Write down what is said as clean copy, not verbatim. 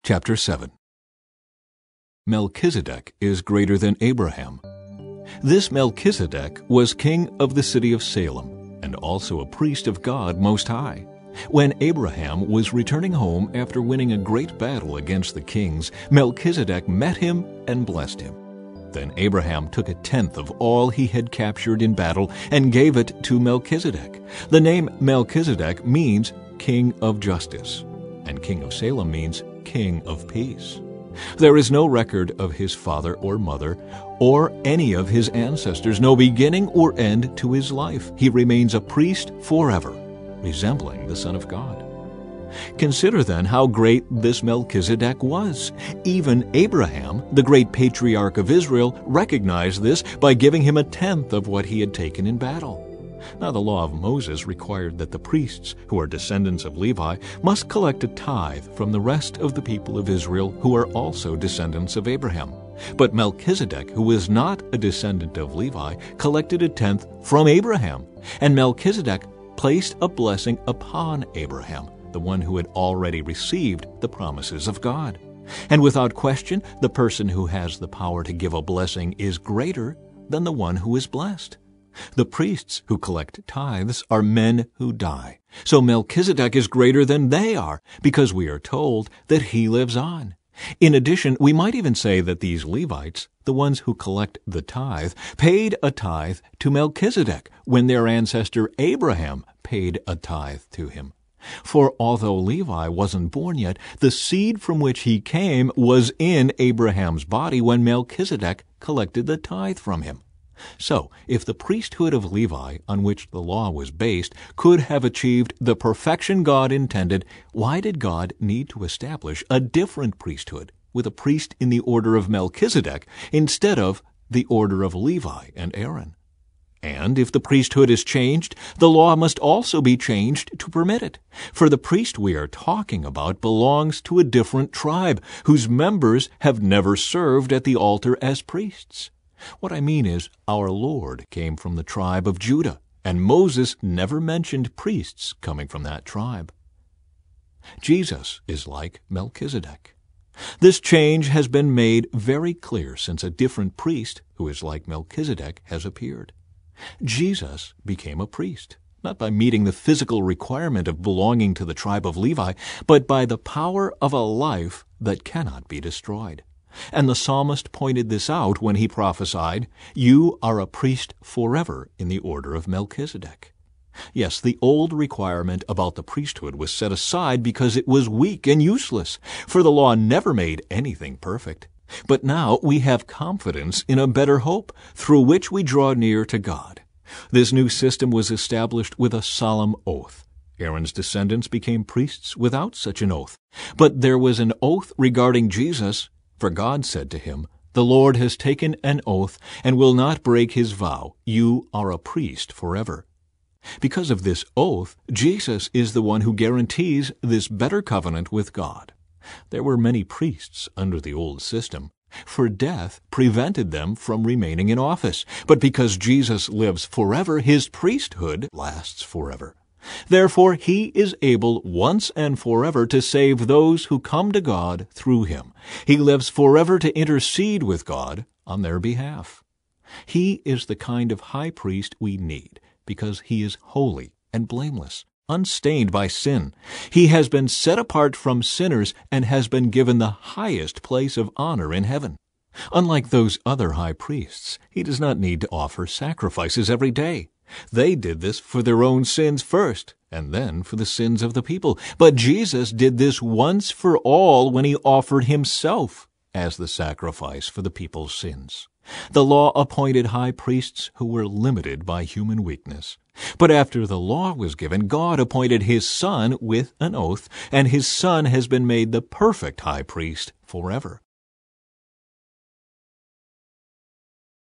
Chapter 7. Melchizedek is greater than Abraham. This Melchizedek was king of the city of Salem, and also a priest of God Most High. When Abraham was returning home after winning a great battle against the kings, Melchizedek met him and blessed him. Then Abraham took a tenth of all he had captured in battle and gave it to Melchizedek. The name Melchizedek means King of Justice, and King of Salem means King of Peace. There is no record of his father or mother or any of his ancestors, no beginning or end to his life. He remains a priest forever, resembling the Son of God. Consider then how great this Melchizedek was. Even Abraham, the great patriarch of Israel, recognized this by giving him a tenth of what he had taken in battle. Now the law of Moses required that the priests, who are descendants of Levi, must collect a tithe from the rest of the people of Israel, who are also descendants of Abraham. But Melchizedek, who was not a descendant of Levi, collected a tenth from Abraham, and Melchizedek placed a blessing upon Abraham, the one who had already received the promises of God. And without question, the person who has the power to give a blessing is greater than the one who is blessed. The priests who collect tithes are men who die. So Melchizedek is greater than they are, because we are told that he lives on. In addition, we might even say that these Levites, the ones who collect the tithe, paid a tithe to Melchizedek when their ancestor Abraham paid a tithe to him. For although Levi wasn't born yet, the seed from which he came was in Abraham's body when Melchizedek collected the tithe from him. So, if the priesthood of Levi, on which the law was based, could have achieved the perfection God intended, why did God need to establish a different priesthood with a priest in the order of Melchizedek instead of the order of Levi and Aaron? And if the priesthood is changed, the law must also be changed to permit it. For the priest we are talking about belongs to a different tribe, whose members have never served at the altar as priests. What I mean is, our Lord came from the tribe of Judah, and Moses never mentioned priests coming from that tribe. Jesus is like Melchizedek. This change has been made very clear since a different priest, who is like Melchizedek, has appeared. Jesus became a priest, not by meeting the physical requirement of belonging to the tribe of Levi, but by the power of a life that cannot be destroyed. And the psalmist pointed this out when he prophesied, "You are a priest forever in the order of Melchizedek." Yes, the old requirement about the priesthood was set aside because it was weak and useless, for the law never made anything perfect. But now we have confidence in a better hope, through which we draw near to God. This new system was established with a solemn oath. Aaron's descendants became priests without such an oath. But there was an oath regarding Jesus, for God said to him, "The Lord has taken an oath and will not break his vow. You are a priest forever." Because of this oath, Jesus is the one who guarantees this better covenant with God. There were many priests under the old system, for death prevented them from remaining in office. But because Jesus lives forever, his priesthood lasts forever. Therefore, he is able once and forever to save those who come to God through him. He lives forever to intercede with God on their behalf. He is the kind of high priest we need because he is holy and blameless, unstained by sin. He has been set apart from sinners and has been given the highest place of honor in heaven. Unlike those other high priests, he does not need to offer sacrifices every day. They did this for their own sins first, and then for the sins of the people. But Jesus did this once for all when he offered himself as the sacrifice for the people's sins. The law appointed high priests who were limited by human weakness. But after the law was given, God appointed his Son with an oath, and his Son has been made the perfect high priest forever.